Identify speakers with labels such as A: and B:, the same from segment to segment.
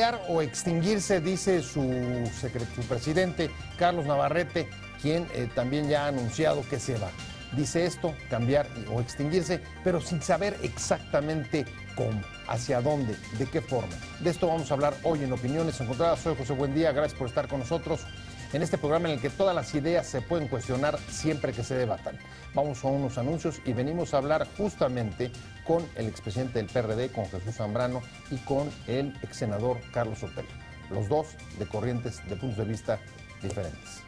A: cambiar o extinguirse, dice su presidente, Carlos Navarrete, quien también ya ha anunciado que se va. Dice esto, cambiar o extinguirse, pero sin saber exactamente cómo, hacia dónde, de qué forma. De esto vamos a hablar hoy en Opiniones Encontradas. Soy José Buendía, gracias por estar con nosotros en este programa en el que todas las ideas se pueden cuestionar siempre que se debatan. Vamos a unos anuncios y venimos a hablar justamente con el expresidente del PRD, con Jesús Zambrano, y con el exsenador Carlos Sotelo, los dos de corrientes de puntos de vista diferentes.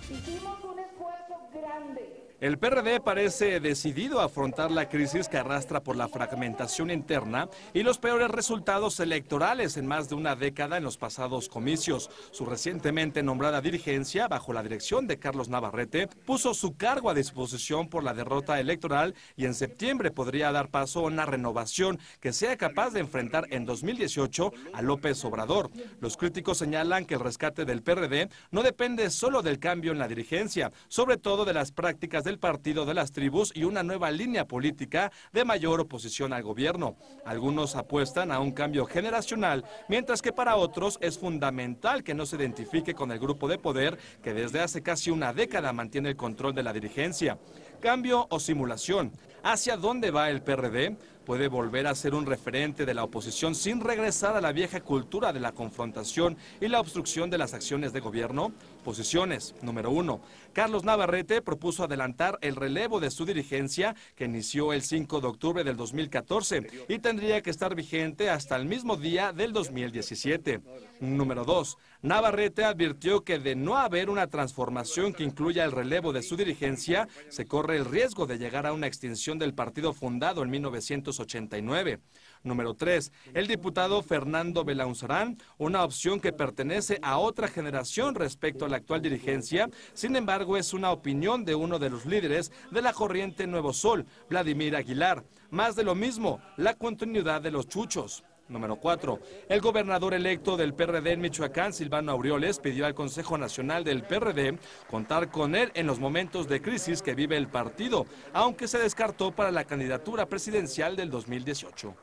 B: Hicimos un esfuerzo grande.
C: El PRD parece decidido a afrontar la crisis que arrastra por la fragmentación interna y los peores resultados electorales en más de una década en los pasados comicios. Su recientemente nombrada dirigencia, bajo la dirección de Carlos Navarrete, puso su cargo a disposición por la derrota electoral y en septiembre podría dar paso a una renovación que sea capaz de enfrentar en 2018 a López Obrador. Los críticos señalan que el rescate del PRD no depende solo del cambio en la dirigencia, sobre todo de las prácticas del partido de las tribus y una nueva línea política de mayor oposición al gobierno. Algunos apuestan a un cambio generacional, mientras que para otros es fundamental que no se identifique con el grupo de poder que desde hace casi una década mantiene el control de la dirigencia. ¿Cambio o simulación? ¿Hacia dónde va el PRD? ¿Puede volver a ser un referente de la oposición sin regresar a la vieja cultura de la confrontación y la obstrucción de las acciones de gobierno? Posiciones. Número 1. Carlos Navarrete propuso adelantar el relevo de su dirigencia, que inició el 5 de octubre del 2014 y tendría que estar vigente hasta el mismo día del 2017. Número 2. Navarrete advirtió que de no haber una transformación que incluya el relevo de su dirigencia, se corre el riesgo de llegar a una extinción del partido fundado en 1989. Número 3. El diputado Fernando Belaunzarán, una opción que pertenece a otra generación respecto a la actual dirigencia, sin embargo es una opinión de uno de los líderes de la corriente Nuevo Sol, Vladimir Aguilar. Más de lo mismo, la continuidad de los chuchos. Número 4. El gobernador electo del PRD en Michoacán, Silvano Aureoles, pidió al Consejo Nacional del PRD contar con él en los momentos de crisis que vive el partido, aunque se descartó para la candidatura presidencial del 2018.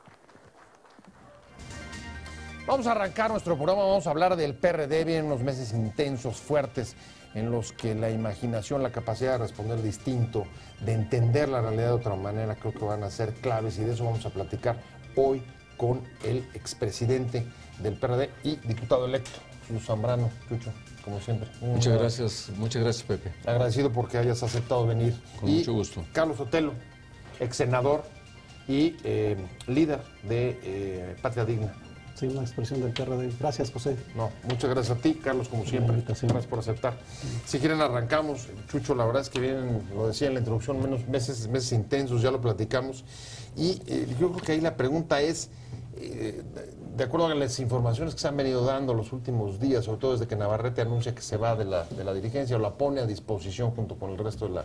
A: Vamos a arrancar nuestro programa, vamos a hablar del PRD. Vienen unos meses intensos, fuertes, en los que la imaginación, la capacidad de responder distinto, de entender la realidad de otra manera, creo que van a ser claves, y de eso vamos a platicar hoy con el expresidente del PRD y diputado electo, Jesús Zambrano. Chucho, como siempre.
D: Muchas gracias, Pepe.
A: Agradecido porque hayas aceptado venir.
D: Con mucho gusto.
A: Carlos Sotelo, ex senador y líder de Patria Digna.
E: Sí, una expresión del PRD. Gracias, José.
A: No, muchas gracias a ti, Carlos, como siempre. Gracias por aceptar. Si quieren arrancamos, Chucho, la verdad es que vienen, lo decía en la introducción, meses intensos, ya lo platicamos. Y yo creo que ahí la pregunta es, de acuerdo a las informaciones que se han venido dando los últimos días, sobre todo desde que Navarrete anuncia que se va de la dirigencia o la pone a disposición junto con el resto de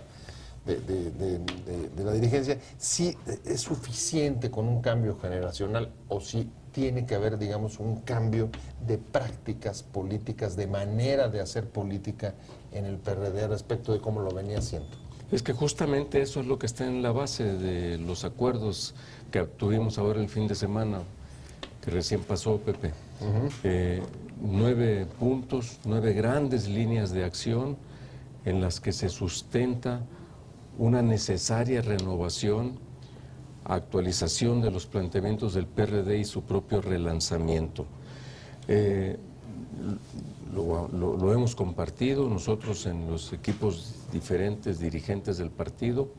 A: la dirigencia, si es suficiente con un cambio generacional o si tiene que haber, digamos, un cambio de prácticas políticas, de manera de hacer política en el PRD respecto de cómo lo venía haciendo.
D: Es que justamente eso es lo que está en la base de los acuerdos que tuvimos ahora el fin de semana, que recién pasó, Pepe. 9 puntos, 9 grandes líneas de acción en las que se sustenta una necesaria renovación, actualización de los planteamientos del PRD y su propio relanzamiento. Lo hemos compartido nosotros en los equipos diferentes dirigentes del partido,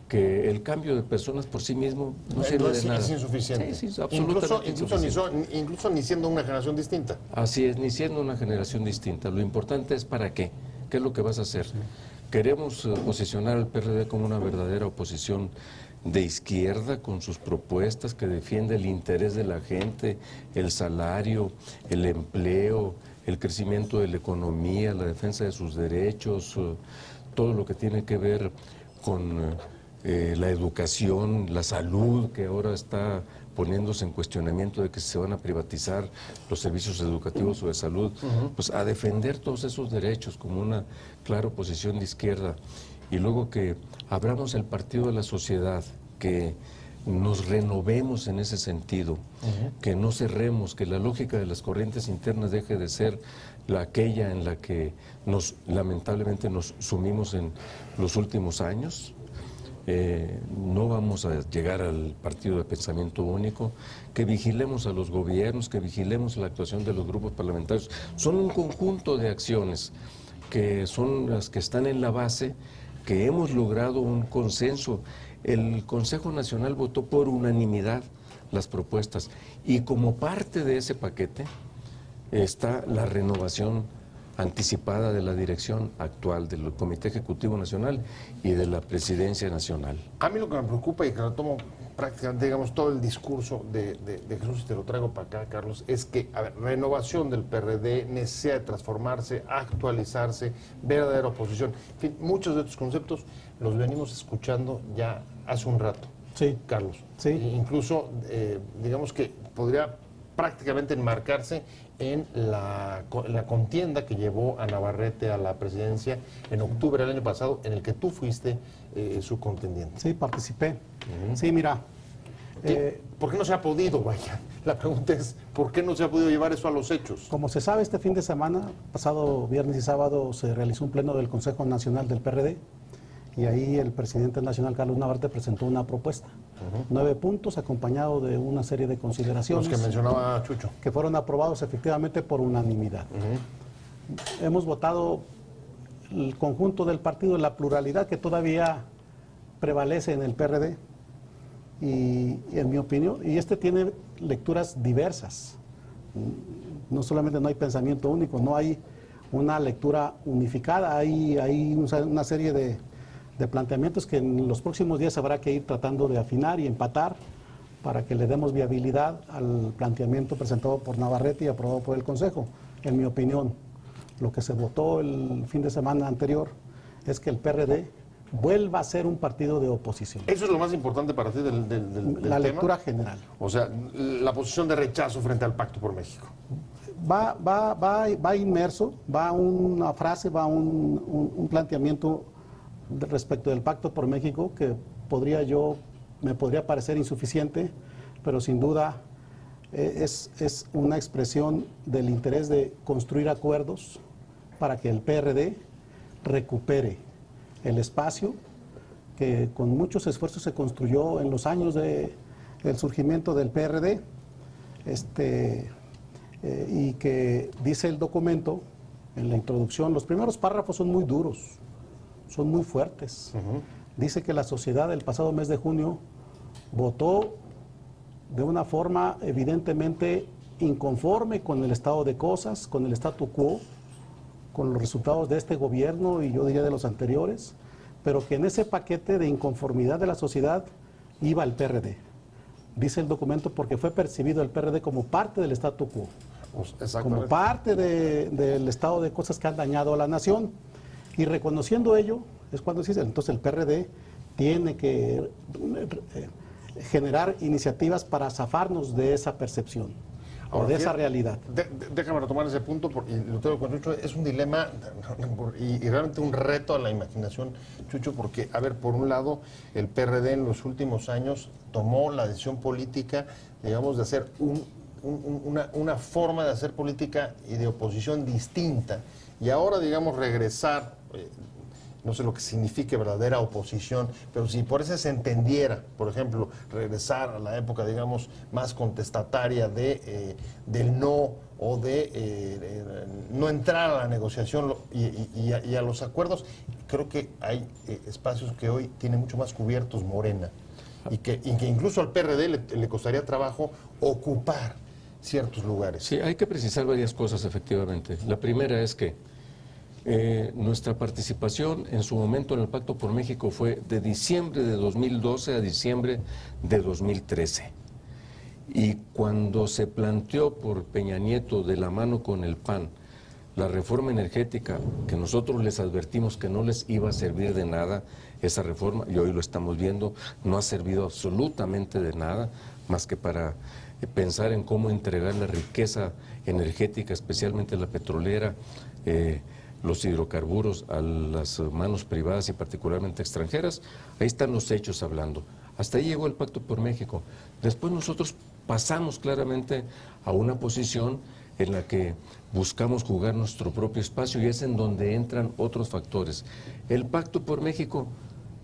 D: que el cambio de personas por sí mismo no sirve de nada.
A: Es insuficiente.
D: Sí, absolutamente insuficiente.
A: Incluso ni siendo una generación distinta.
D: Así es, ni siendo una generación distinta. Lo importante es para qué. ¿Qué es lo que vas a hacer? Sí. Queremos posicionar al PRD como una verdadera oposición de izquierda, con sus propuestas, que defiende el interés de la gente, el salario, el empleo, el crecimiento de la economía, la defensa de sus derechos, todo lo que tiene que ver con la educación, la salud, que ahora está poniéndose en cuestionamiento de que se van a privatizar los servicios educativos o de salud, pues a defender todos esos derechos como una clara oposición de izquierda. Y luego que abramos el partido de la sociedad, que nos renovemos en ese sentido, que no cerremos, que la lógica de las corrientes internas deje de ser aquella en la que lamentablemente nos sumimos en los últimos años. No vamos a llegar al partido de pensamiento único, que vigilemos a los gobiernos, que vigilemos la actuación de los grupos parlamentarios. Son un conjunto de acciones que son las que están en la base, que hemos logrado un consenso. El Consejo Nacional votó por unanimidad las propuestas y como parte de ese paquete está la renovación anticipada de la dirección actual del Comité Ejecutivo Nacional y de la Presidencia Nacional.
A: A mí lo que me preocupa y que lo tomo prácticamente, digamos, todo el discurso de Jesús, y te lo traigo para acá, Carlos, es que, a ver, renovación del PRD, necesidad de transformarse, actualizarse, verdadera oposición, en fin, muchos de estos conceptos los venimos escuchando ya hace un rato.
E: Sí.
A: Carlos.
E: Sí.
A: Incluso, digamos que podría prácticamente enmarcarse en la contienda que llevó a Navarrete a la presidencia en octubre del año pasado, en el que tú fuiste su contendiente.
E: Sí, participé. Sí, mira.
A: ¿Por qué no se ha podido, vaya? La pregunta es, ¿por qué no se ha podido llevar eso a los hechos?
E: Como se sabe, este fin de semana, pasado viernes y sábado, se realizó un pleno del Consejo Nacional del PRD y ahí el presidente nacional, Carlos Navarrete, presentó una propuesta. 9 puntos, acompañado de una serie de consideraciones.
A: Los que mencionaba Chucho.
E: Que fueron aprobados efectivamente por unanimidad. Hemos votado el conjunto del partido, la pluralidad que todavía prevalece en el PRD. Y en mi opinión, y tiene lecturas diversas. No solamente no hay pensamiento único, no hay una lectura unificada, hay una serie de planteamientos que en los próximos días habrá que ir tratando de afinar y empatar para que le demos viabilidad al planteamiento presentado por Navarrete y aprobado por el Consejo. En mi opinión, lo que se votó el fin de semana anterior es que el PRD vuelva a ser un partido de oposición.
A: ¿Eso es lo más importante para ti del
E: la
A: tema?
E: Lectura general.
A: O sea, la posición de rechazo frente al Pacto por México.
E: Va inmerso, va una frase, va un planteamiento respecto del Pacto por México que me podría parecer insuficiente, pero sin duda es una expresión del interés de construir acuerdos para que el PRD recupere el espacio que con muchos esfuerzos se construyó en los años del surgimiento del PRD, y que dice el documento en la introducción, los primeros párrafos son muy duros, son muy fuertes. Dice que la sociedad el pasado mes de junio votó de una forma evidentemente inconforme con el estado de cosas, con el statu quo, con los resultados de este gobierno y yo diría de los anteriores, pero que en ese paquete de inconformidad de la sociedad iba el PRD. Dice el documento porque fue percibido el PRD como parte del statu quo, como parte del estado de cosas que han dañado a la nación. Y reconociendo ello, es cuando se dice, entonces el PRD tiene que generar iniciativas para zafarnos de esa percepción. Ahora, o de esa realidad.
A: Déjame retomar ese punto, porque lo tengo con Chucho, es un dilema y realmente un reto a la imaginación, Chucho, porque, a ver, por un lado, el PRD en los últimos años tomó la decisión política, digamos, de hacer una forma de hacer política y de oposición distinta, y ahora, digamos, regresar, no sé lo que signifique verdadera oposición, pero si por eso se entendiera, por ejemplo, regresar a la época, digamos, más contestataria del no o de no entrar a la negociación y a los acuerdos, creo que hay espacios que hoy tienen mucho más cubiertos Morena y que incluso al PRD le costaría trabajo ocupar ciertos lugares.
D: Sí, hay que precisar varias cosas, efectivamente. La primera es que nuestra participación en su momento en el Pacto por México fue de diciembre de 2012 a diciembre de 2013. Y cuando se planteó por Peña Nieto de la mano con el PAN la reforma energética, que nosotros les advertimos que no les iba a servir de nada esa reforma, y hoy lo estamos viendo, no ha servido absolutamente de nada, más que para pensar en cómo entregar la riqueza energética, especialmente la petrolera, los hidrocarburos a las manos privadas y particularmente extranjeras, ahí están los hechos hablando. Hasta ahí llegó el Pacto por México. Después nosotros pasamos claramente a una posición en la que buscamos jugar nuestro propio espacio y es en donde entran otros factores. El Pacto por México,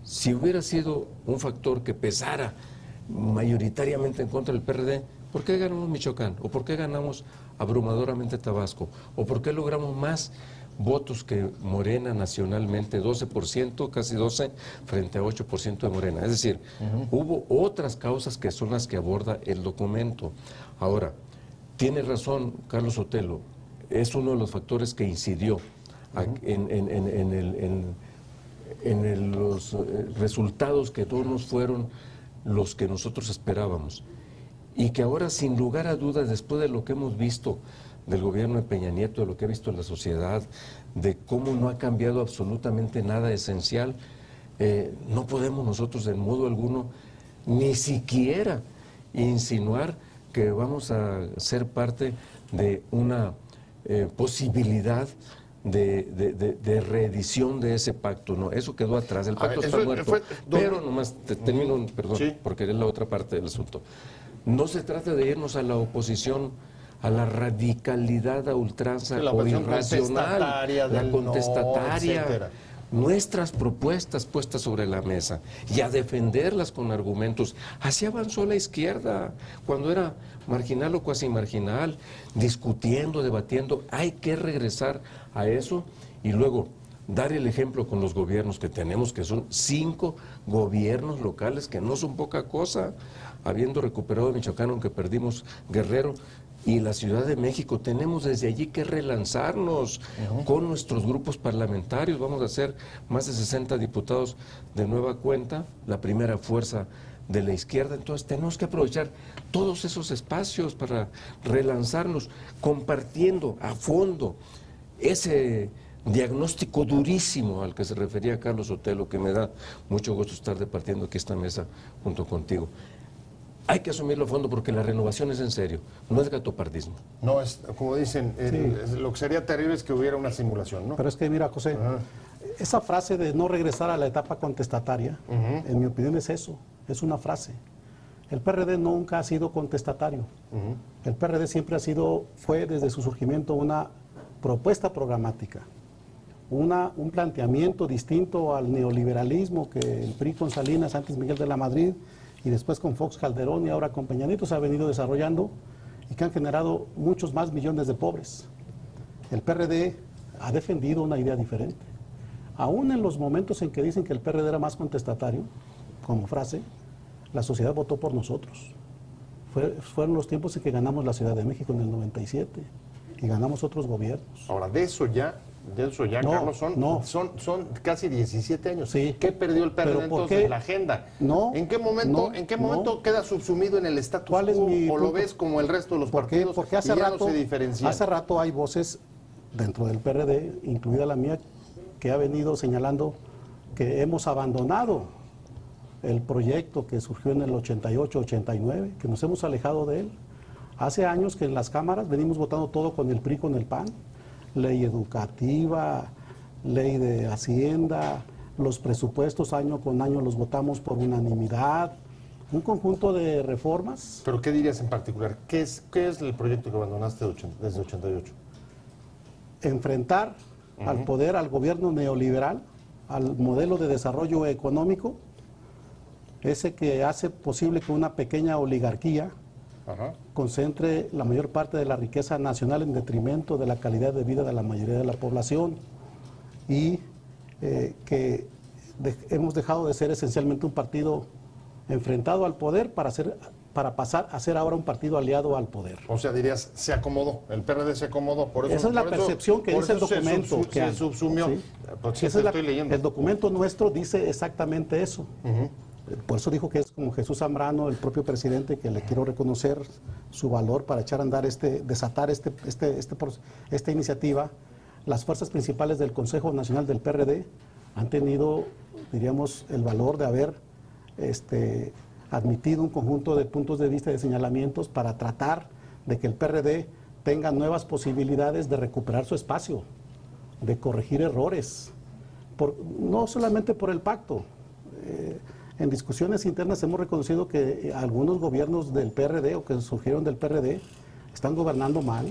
D: si hubiera sido un factor que pesara mayoritariamente en contra del PRD, ¿por qué ganamos Michoacán? ¿O por qué ganamos abrumadoramente Tabasco? ¿O por qué logramos más votos que Morena nacionalmente, 12%, casi 12%, frente a 8% de Morena? Es decir, hubo otras causas que son las que aborda el documento. Ahora, tiene razón Carlos Sotelo, es uno de los factores que incidió en los resultados que no nos fueron los que nosotros esperábamos. Y que ahora, sin lugar a dudas, después de lo que hemos visto del gobierno de Peña Nieto, de lo que he visto en la sociedad, de cómo no ha cambiado absolutamente nada esencial, no podemos nosotros en modo alguno ni siquiera insinuar que vamos a ser parte de una posibilidad de reedición de ese pacto. No, eso quedó atrás, el pacto está muerto. Pero nomás termino, perdón, sí, porque es la otra parte del asunto. No se trata de irnos a la oposición, a la radicalidad a ultranza o irracional, la contestataria, nuestras propuestas puestas sobre la mesa y a defenderlas con argumentos. Así avanzó la izquierda cuando era marginal o cuasi marginal, discutiendo, debatiendo. Hay que regresar a eso y luego dar el ejemplo con los gobiernos que tenemos, que son 5 gobiernos locales, que no son poca cosa, habiendo recuperado Michoacán, aunque perdimos Guerrero, y la Ciudad de México. Tenemos desde allí que relanzarnos con nuestros grupos parlamentarios. Vamos a ser más de 60 diputados de nueva cuenta, la primera fuerza de la izquierda. Entonces tenemos que aprovechar todos esos espacios para relanzarnos, compartiendo a fondo ese diagnóstico durísimo al que se refería Carlos Sotelo, que me da mucho gusto estar departiendo aquí esta mesa junto contigo. Hay que asumirlo a fondo porque la renovación es en serio, no es gatopardismo.
A: No, es, como dicen, lo que sería terrible es que hubiera una simulación, ¿no?
E: Pero es que, mira, José, esa frase de no regresar a la etapa contestataria, en mi opinión es eso, es una frase. El PRD nunca ha sido contestatario. El PRD siempre fue desde su surgimiento una propuesta programática, un planteamiento distinto al neoliberalismo que el PRI con Salinas, antes Miguel de la Madrid, y después con Fox Calderón y ahora con Peña Nieto se ha venido desarrollando y que han generado muchos más millones de pobres. El PRD ha defendido una idea diferente. Aún en los momentos en que dicen que el PRD era más contestatario, como frase, la sociedad votó por nosotros. Fueron los tiempos en que ganamos la Ciudad de México en el 97 y ganamos otros gobiernos.
A: Ahora, de eso ya, no, Carlos, son casi 17 años.
E: Sí.
A: ¿Qué perdió el PRD entonces? La agenda.
E: No,
A: ¿En qué momento queda subsumido en el status quo? ¿O lo ves como el resto de los partidos?
E: Porque
A: hace rato, no se diferencia?
E: Hace rato hay voces dentro del PRD, incluida la mía, que ha venido señalando que hemos abandonado el proyecto que surgió en el 88-89, que nos hemos alejado de él. Hace años que en las cámaras venimos votando todo con el PRI, con el PAN. Ley educativa, ley de Hacienda, los presupuestos año con año los votamos por unanimidad, un conjunto de reformas.
A: ¿Pero qué dirías en particular? ¿Qué es el proyecto que abandonaste desde 88?
E: Enfrentar al poder, al gobierno neoliberal, al modelo de desarrollo económico, ese que hace posible que una pequeña oligarquía concentre la mayor parte de la riqueza nacional en detrimento de la calidad de vida de la mayoría de la población y que hemos dejado de ser esencialmente un partido enfrentado al poder para pasar a ser ahora un partido aliado al poder.
A: O sea, dirías, se acomodó, el PRD se acomodó. Por eso,
E: esa es la percepción que dice el documento.
A: Se subsumió.
E: ¿Sí?
A: Pues
E: estoy leyendo. El documento nuestro dice exactamente eso. Por eso dijo que es como Jesús Zambrano, el propio presidente, que le quiero reconocer su valor para echar a andar desatar esta iniciativa. Las fuerzas principales del Consejo Nacional del PRD han tenido, diríamos, el valor de haber admitido un conjunto de puntos de vista y de señalamientos para tratar de que el PRD tenga nuevas posibilidades de recuperar su espacio. de corregir errores, no solamente por el pacto. En discusiones internas hemos reconocido que algunos gobiernos del PRD o que surgieron del PRD están gobernando mal.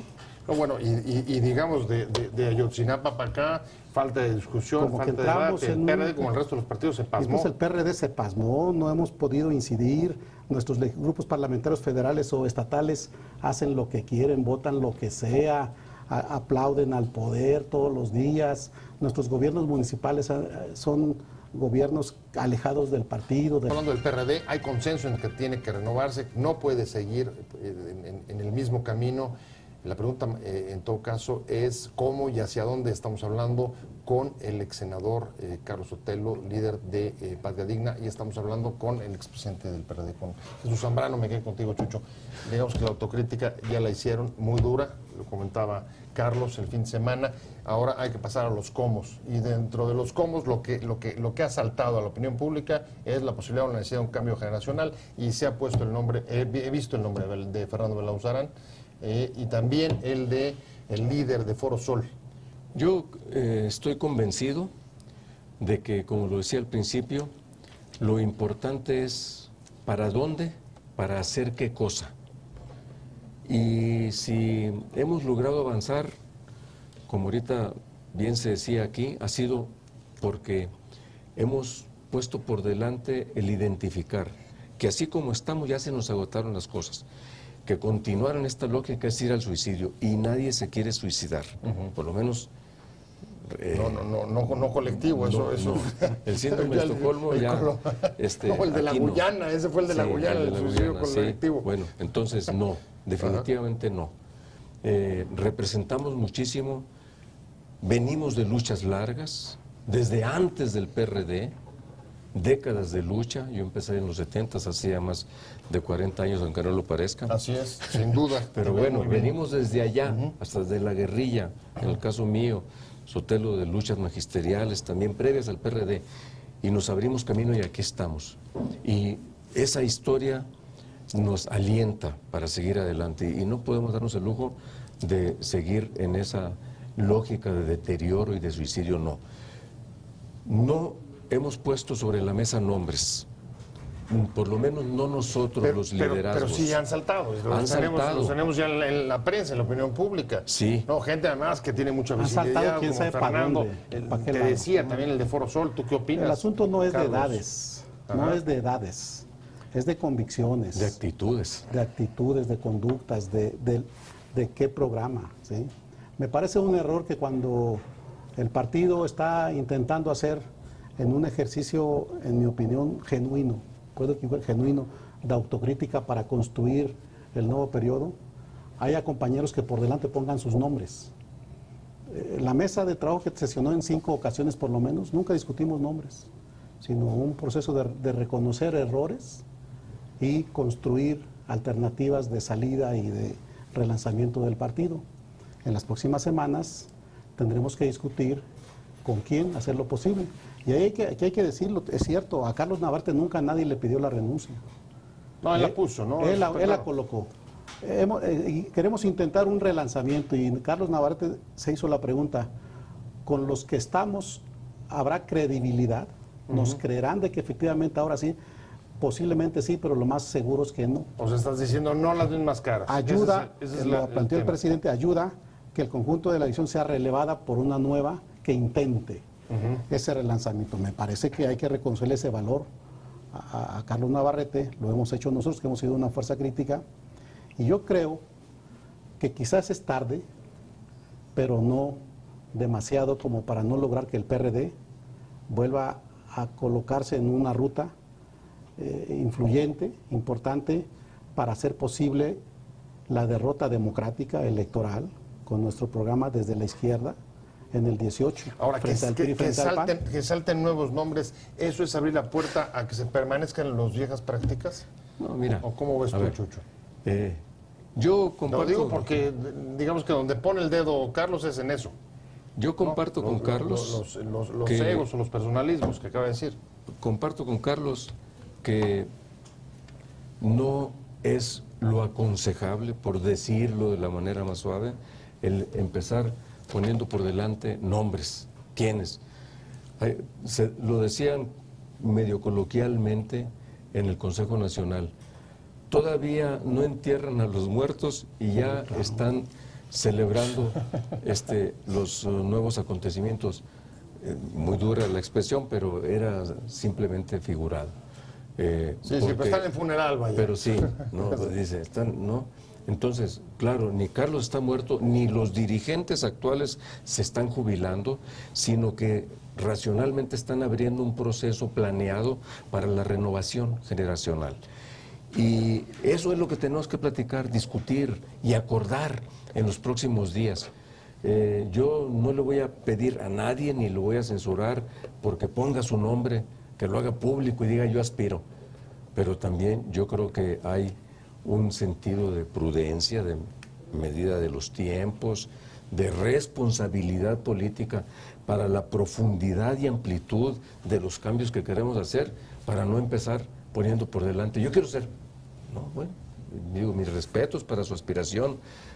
A: No, bueno, y digamos, de Ayotzinapa para acá, falta de discusión,
E: Como que
A: falta de
E: entramos
A: debate. El
E: en
A: PRD, como el resto de los partidos, se pasmó.
E: Entonces el PRD se pasmó, no hemos podido incidir, nuestros grupos parlamentarios federales o estatales hacen lo que quieren, votan lo que sea, aplauden al poder todos los días, nuestros gobiernos municipales son gobiernos alejados del partido.
A: Hablando del PRD, hay consenso en que tiene que renovarse, no puede seguir en el mismo camino. La pregunta, en todo caso, es cómo y hacia dónde estamos hablando con el ex senador Carlos Sotelo, líder de Patria Digna, y estamos hablando con el expresidente del PRD, con Jesús Zambrano. Me quedé contigo, Chucho. Digamos que la autocrítica ya la hicieron muy dura, lo comentaba Carlos el fin de semana. Ahora hay que pasar a los comos, y dentro de los comos lo que ha saltado a la opinión pública es la posibilidad o la necesidad de un cambio generacional, y se ha puesto el nombre, he visto el nombre de Fernando Belauzarán, y también el líder de Foro Sol.
D: Yo estoy convencido de que, como lo decía al principio, lo importante es para dónde, para hacer qué cosa. Y si hemos logrado avanzar, como ahorita bien se decía aquí, ha sido porque hemos puesto por delante el identificar que así como estamos ya se nos agotaron las cosas, que continuar en esta lógica es ir al suicidio, y nadie se quiere suicidar, por lo menos...
A: No colectivo,
D: no. El síndrome de Estocolmo ya...
A: no, el de la Guyana, ese fue el de la Guyana, el suicidio colectivo.
D: Sí. Bueno, entonces no, definitivamente no. Representamos muchísimo, venimos de luchas largas, desde antes del PRD, décadas de lucha. Yo empecé en los 70, hacía más de 40 años, aunque no lo parezca.
A: Así es, sin duda.
D: Pero bueno, venimos desde allá, hasta desde la guerrilla, en el caso mío, Sotelo, de luchas magisteriales, también previas al PRD, y nos abrimos camino y aquí estamos. Y esa historia nos alienta para seguir adelante, y no podemos darnos el lujo de seguir en esa lógica de deterioro y de suicidio, no. No hemos puesto sobre la mesa nombres, por lo menos no nosotros, los liderazgos.
A: Pero sí han saltado. Los tenemos ya en la prensa, en la opinión pública.
D: Sí.
A: No, gente además que tiene mucha visibilidad, como Fernando. Te decía también el de Foro Sol. ¿Tú qué opinas?
E: El asunto no es
A: Carlos?
E: de edades, no es de edades, es de convicciones.
D: De actitudes.
E: De actitudes, de conductas, de qué programa, ¿sí? Me parece un error que cuando el partido está intentando hacer en un ejercicio, en mi opinión, genuino, genuino, de autocrítica para construir el nuevo periodo, haya compañeros que por delante pongan sus nombres. La mesa de trabajo que sesionó en 5 ocasiones por lo menos, nunca discutimos nombres, sino un proceso de reconocer errores y construir alternativas de salida y de relanzamiento del partido. En las próximas semanas tendremos que discutir con quién hacer lo posible. Y ahí hay que decirlo, es cierto, a Carlos Navarrete nunca nadie le pidió la renuncia.
A: No, él la puso, ¿no?
E: Él la colocó. Y queremos intentar un relanzamiento, y Carlos Navarrete se hizo la pregunta, ¿con los que estamos habrá credibilidad? ¿Nos creerán de que efectivamente ahora sí? Posiblemente sí, pero lo más seguro es que no.
A: O sea, estás diciendo no las mismas caras.
E: Ayuda, lo planteó el presidente, ayuda que el conjunto de la elección sea relevada por una nueva que intente ese relanzamiento. Me parece que hay que reconocerle ese valor a Carlos Navarrete, lo hemos hecho nosotros, que hemos sido una fuerza crítica, y yo creo que quizás es tarde, pero no demasiado como para no lograr que el PRD vuelva a colocarse en una ruta influyente, importante, para hacer posible la derrota democrática electoral con nuestro programa desde la izquierda en el 18.
A: Ahora, que salten nuevos nombres, ¿eso es abrir la puerta a que se permanezcan en las viejas prácticas?
D: No, mira.
A: ¿O cómo ves tú, Chucho?
D: Yo comparto...
A: Lo digo porque, digamos que donde pone el dedo Carlos es en eso.
D: Yo comparto con Carlos...
A: Los egos o los personalismos que acaba de decir.
D: Comparto con Carlos que no es lo aconsejable, por decirlo de la manera más suave, el empezar poniendo por delante nombres. ¿Quiénes? Lo decían medio coloquialmente en el Consejo Nacional. Todavía no entierran a los muertos y ya están celebrando los nuevos acontecimientos. Muy dura la expresión, pero era simplemente figurado.
A: Sí, pero están en funeral, vaya.
D: Pero sí, no, dice, ¿no? Entonces, claro, ni Carlos está muerto, ni los dirigentes actuales se están jubilando, sino que racionalmente están abriendo un proceso planeado para la renovación generacional. Y eso es lo que tenemos que platicar, discutir y acordar en los próximos días. Yo no le voy a pedir a nadie ni lo voy a censurar porque ponga su nombre, que lo haga público y diga yo aspiro. Pero también yo creo que hay un sentido de prudencia, de medida de los tiempos, de responsabilidad política para la profundidad y amplitud de los cambios que queremos hacer para no empezar poniendo por delante. Yo quiero ser, no, bueno, digo, mis respetos para su aspiración,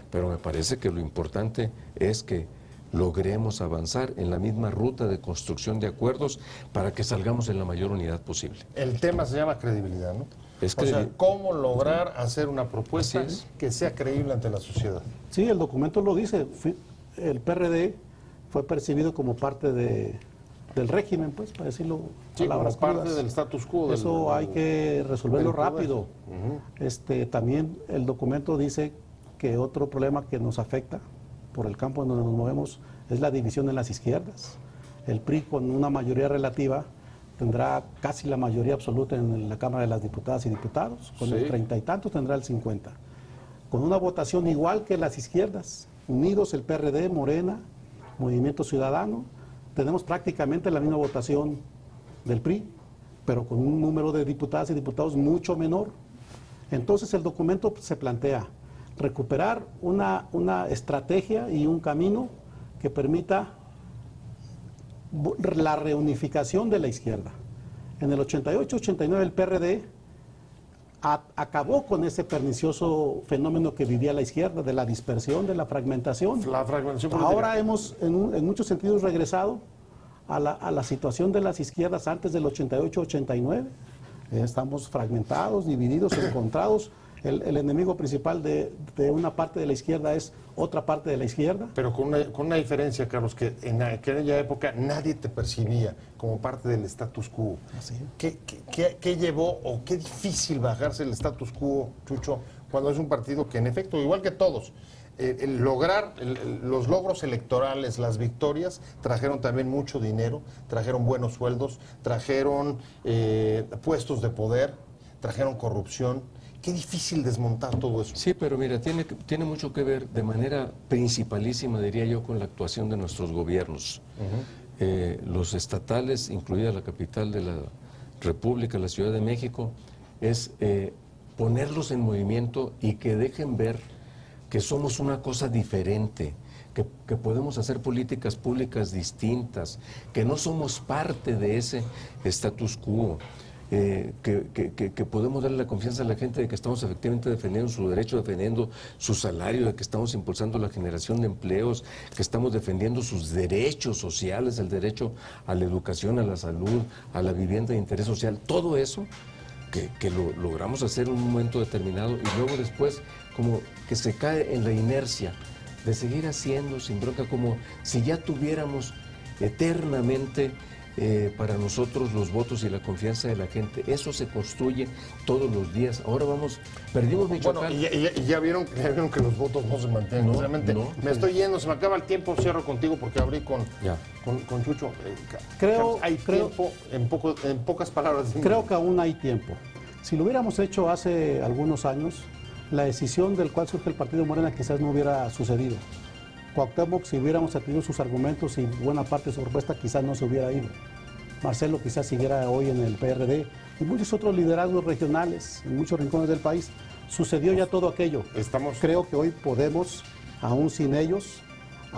D: pero me parece que lo importante es que logremos avanzar en la misma ruta de construcción de acuerdos para que salgamos en la mayor unidad posible.
A: El tema se llama credibilidad, ¿no?
D: Es
A: o sea, cómo lograr hacer una propuesta
D: Así es.
A: que sea creíble ante la sociedad.
E: Sí, el documento lo dice. El PRD fue percibido como parte del régimen, pues, para decirlo.
A: Sí, como
E: palabras
A: parte
E: crudas.
A: del status quo.
E: Eso hay que resolverlo
A: del poder.
E: rápido. También el documento dice que otro problema que nos afecta por el campo en donde nos movemos es la división en las izquierdas. El PRI, con una mayoría relativa, tendrá casi la mayoría absoluta en la Cámara de las Diputadas y Diputados. Con el 30 y tantos tendrá el 50. Con una votación igual que las izquierdas, unidos el PRD, Morena, Movimiento Ciudadano, tenemos prácticamente la misma votación del PRI, pero con un número de diputadas y diputados mucho menor. Entonces el documento se plantea recuperar una estrategia y un camino que permita la reunificación de la izquierda. En el 88-89 el PRD acabó con ese pernicioso fenómeno que vivía la izquierda, de la dispersión, de la fragmentación.
A: La fragmentación política.
E: Ahora hemos, en muchos sentidos, regresado a la situación de las izquierdas antes del 88-89. Estamos fragmentados, divididos, encontrados. El enemigo principal de una parte de la izquierda es otra parte de la izquierda.
A: Pero con una diferencia, Carlos, que en aquella época nadie te percibía como parte del status quo.
E: Así es.
A: ¿Qué llevó o qué difícil bajarse el status quo, Chucho, cuando es un partido que en efecto, igual que todos, lograr los logros electorales, las victorias, trajeron también mucho dinero, trajeron buenos sueldos, trajeron puestos de poder, trajeron corrupción? Qué difícil desmontar todo eso.
D: Sí, pero mira, tiene mucho que ver de manera principalísima, diría yo, con la actuación de nuestros gobiernos. Los estatales, incluida la capital de la República, la Ciudad de México, es ponerlos en movimiento y que dejen ver que somos una cosa diferente, que podemos hacer políticas públicas distintas, que no somos parte de ese status quo. Que podemos darle la confianza a la gente de que estamos efectivamente defendiendo su derecho, defendiendo su salario, de que estamos impulsando la generación de empleos, que estamos defendiendo sus derechos sociales, el derecho a la educación, a la salud, a la vivienda de interés social, todo eso que lo logramos hacer en un momento determinado y luego después como que se cae en la inercia de seguir haciendo sin bronca, como si ya tuviéramos eternamente para nosotros los votos y la confianza de la gente. Eso se construye todos los días. Ahora perdimos Michoacán.
A: Bueno, y ya vieron que los votos no se mantienen.
D: No,
A: Realmente,
D: no.
A: me estoy yendo, se me acaba el tiempo, cierro contigo porque abrí con Chucho. Hay tiempo, en pocas palabras.
E: Creo que aún hay tiempo. Si lo hubiéramos hecho hace algunos años, la decisión del cual surge el Partido Morena quizás no hubiera sucedido. Cuauhtémoc, si hubiéramos atendido sus argumentos y buena parte de su propuesta, quizás no se hubiera ido. Marcelo quizás siguiera hoy en el PRD y muchos otros liderazgos regionales en muchos rincones del país. Sucedió ya todo aquello. Creo que hoy podemos, aún sin ellos,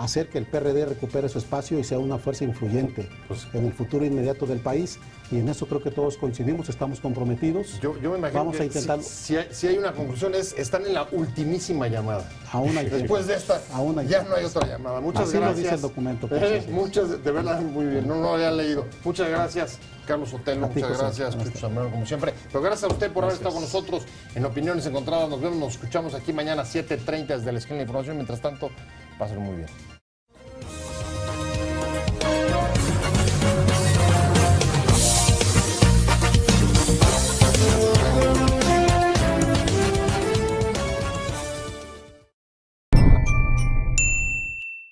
E: hacer que el PRD recupere su espacio y sea una fuerza influyente en el futuro inmediato del país. Y en eso creo que todos coincidimos, estamos comprometidos.
A: Yo me imagino
E: Vamos
A: que
E: a intentarlo.
A: si hay una conclusión, están en la ultimísima llamada.
E: Aún hay
A: Después de esta,
E: Aún hay
A: ya
E: tiempo.
A: no hay otra llamada. Muchas
E: Así
A: gracias.
E: lo dice el documento. Pues,
A: Muchas, de verdad, muy bien. No lo había leído. Muchas gracias, Carlos Sotelo.
E: A ti,
A: Muchas
E: José.
A: gracias,
E: Buenas
A: Chucho Zambrano, como siempre. Pero gracias a usted por haber estado con nosotros en Opiniones Encontradas. Nos vemos, nos escuchamos aquí mañana a 7:30 desde la Esquina de la Información. Mientras tanto, pásenlo muy bien.